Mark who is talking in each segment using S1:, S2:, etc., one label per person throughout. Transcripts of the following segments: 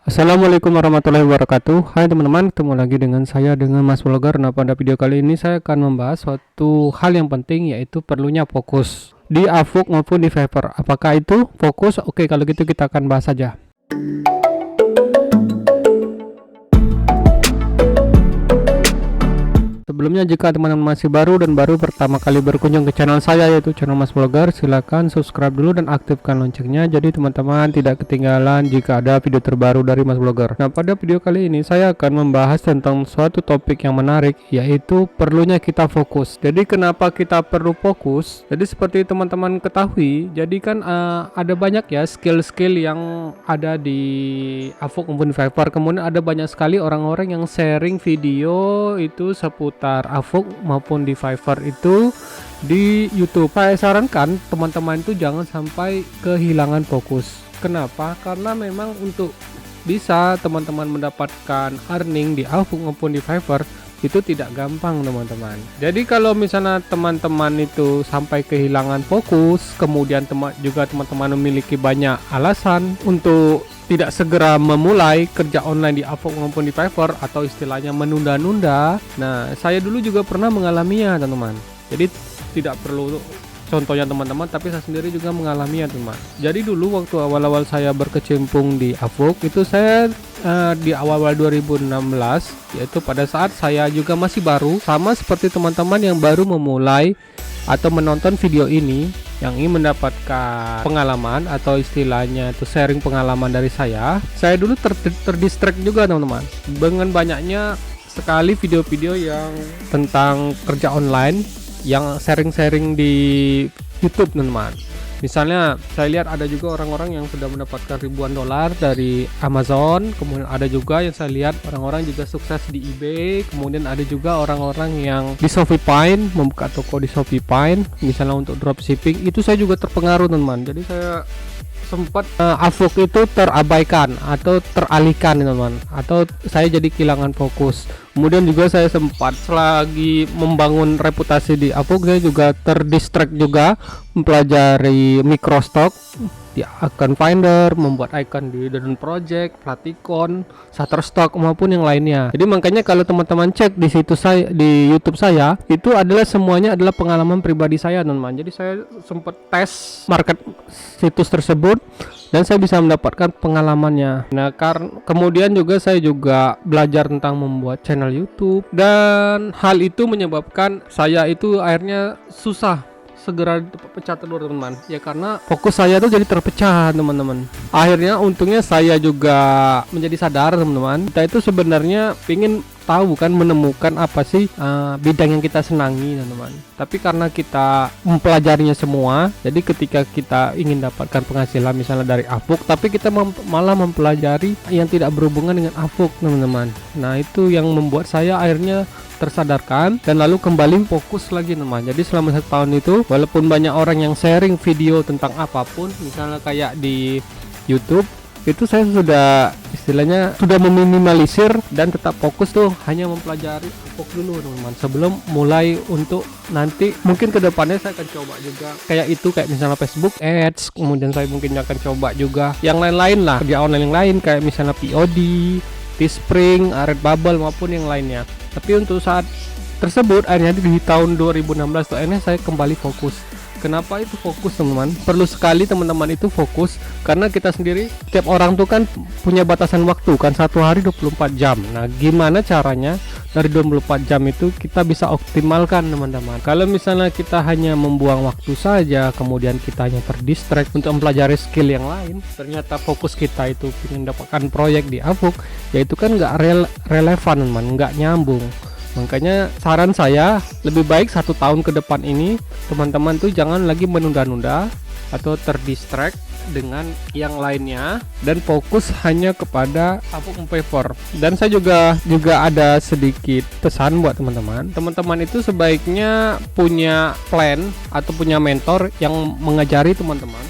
S1: Assalamualaikum warahmatullahi wabarakatuh. Hai teman-teman, ketemu lagi dengan saya dengan Mas Vlogger. Nah, pada video kali ini saya akan membahas suatu hal yang penting, yaitu perlunya fokus di Avoox maupun di Fiverr. Apakah itu fokus? Oke, kalau gitu kita akan bahas saja. Sebelumnya, jika teman-teman masih baru pertama kali berkunjung ke channel saya, yaitu channel Mas Vlogger, silahkan subscribe dulu dan aktifkan loncengnya, jadi teman-teman tidak ketinggalan jika ada video terbaru dari Mas Vlogger. Nah, pada video kali ini saya akan membahas tentang suatu topik yang menarik, yaitu perlunya kita fokus. Jadi kenapa kita perlu fokus? Jadi seperti teman-teman ketahui, jadi kan ada banyak ya skill-skill yang ada di Avoox maupun Fiverr. Kemudian ada banyak sekali orang-orang yang sharing video itu seputar Avoox maupun di Fiverr itu di YouTube. Saya sarankan teman-teman itu jangan sampai kehilangan fokus. Kenapa? Karena memang untuk bisa teman-teman mendapatkan earning di Avoox maupun di Fiverr itu tidak gampang, teman-teman. Jadi kalau misalnya teman-teman itu sampai kehilangan fokus, kemudian teman-teman memiliki banyak alasan untuk tidak segera memulai kerja online di Avoox maupun di Fiverr, atau istilahnya menunda-nunda. Nah, saya dulu juga pernah mengalaminya, teman-teman. Jadi tidak perlu contohnya teman-teman, tapi saya sendiri juga mengalaminya, teman. Jadi dulu waktu awal-awal saya berkecimpung di Avoox itu saya di awal-awal 2016, yaitu pada saat saya juga masih baru, sama seperti teman-teman yang baru memulai atau menonton video ini, yang ingin mendapatkan pengalaman atau istilahnya itu sharing pengalaman dari saya dulu terdistract juga, teman-teman, dengan banyaknya sekali video-video yang tentang kerja online yang sharing-sharing di YouTube, teman-teman. Misalnya saya lihat ada juga orang-orang yang sudah mendapatkan ribuan dolar dari Amazon, kemudian ada juga yang saya lihat orang-orang juga sukses di eBay, kemudian ada juga orang-orang yang di Shopify, membuka toko di Shopify misalnya untuk dropshipping. Itu saya juga terpengaruh, teman-teman. Jadi saya sempat Avoox itu terabaikan atau teralihkan, teman-teman, atau saya jadi kehilangan fokus. Kemudian juga saya sempat selagi membangun reputasi di Avoox, saya juga terdistract juga mempelajari microstock di Account Finder, membuat icon di Dodon Project, Platicon, Shutterstock maupun yang lainnya. Jadi makanya kalau teman-teman cek di situs saya di YouTube saya, itu adalah semuanya adalah pengalaman pribadi saya, teman-teman. Jadi saya sempat tes market situs tersebut dan saya bisa mendapatkan pengalamannya. Nah, kemudian juga saya juga belajar tentang membuat channel YouTube, dan hal itu menyebabkan saya itu akhirnya susah segera pecah telur, teman-teman, ya karena fokus saya tuh jadi terpecah, teman-teman. Akhirnya untungnya saya juga menjadi sadar, teman-teman, kita itu sebenarnya ingin tahu kan, menemukan apa sih bidang yang kita senangi, teman-teman. Tapi karena kita mempelajarinya semua, jadi ketika kita ingin dapatkan penghasilan misalnya dari Avoox, tapi kita malah mempelajari yang tidak berhubungan dengan Avoox, teman-teman. Nah, itu yang membuat saya akhirnya tersadarkan dan lalu kembali fokus lagi, teman. Jadi selama 1 tahun itu, walaupun banyak orang yang sharing video tentang apapun, misalnya kayak di YouTube, itu saya sudah istilahnya sudah meminimalisir dan tetap fokus tuh hanya mempelajari Avoox dulu, teman-teman, sebelum mulai untuk nanti mungkin kedepannya saya akan coba juga kayak misalnya Facebook Ads, kemudian saya mungkin akan coba juga yang lain-lain lah, kerja online yang lain kayak misalnya POD, Teespring, Redbubble maupun yang lainnya. Tapi untuk saat tersebut akhirnya di tahun 2016 tuh akhirnya saya kembali fokus. Kenapa itu fokus, teman-teman? Perlu sekali teman-teman itu fokus, karena kita sendiri, setiap orang tuh kan punya batasan waktu kan, 1 hari 24 jam. Nah, gimana caranya dari 24 jam itu kita bisa optimalkan, teman-teman? Kalau misalnya kita hanya membuang waktu saja, kemudian kita hanya terdistract untuk mempelajari skill yang lain, ternyata fokus kita itu ingin mendapatkan proyek di Avoox, ya itu kan nggak relevan, teman, nggak nyambung. Makanya saran saya, lebih baik 1 tahun ke depan ini teman-teman tuh jangan lagi menunda-nunda atau terdistract dengan yang lainnya dan fokus hanya kepada Avoox Fiverr. Dan saya juga ada sedikit pesan buat teman-teman. Teman-teman itu sebaiknya punya plan atau punya mentor yang mengajari teman-teman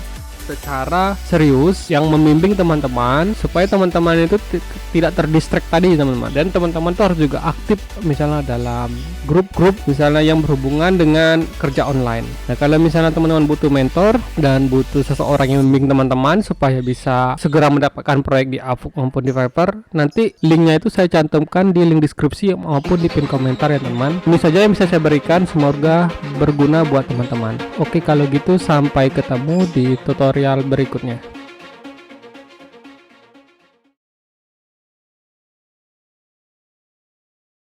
S1: secara serius yang membimbing teman-teman supaya teman-teman itu tidak terdistract tadi teman-teman. Dan teman-teman tuh harus juga aktif misalnya dalam grup-grup misalnya yang berhubungan dengan kerja online. Nah, kalau misalnya teman-teman butuh mentor dan butuh seseorang yang membimbing teman-teman supaya bisa segera mendapatkan proyek di Upwork maupun di Fiverr, nanti linknya itu saya cantumkan di link deskripsi maupun di pin komentar ya teman. Ini saja yang bisa saya berikan, semoga berguna buat teman-teman. Oke, kalau gitu sampai ketemu di tutorial berikutnya.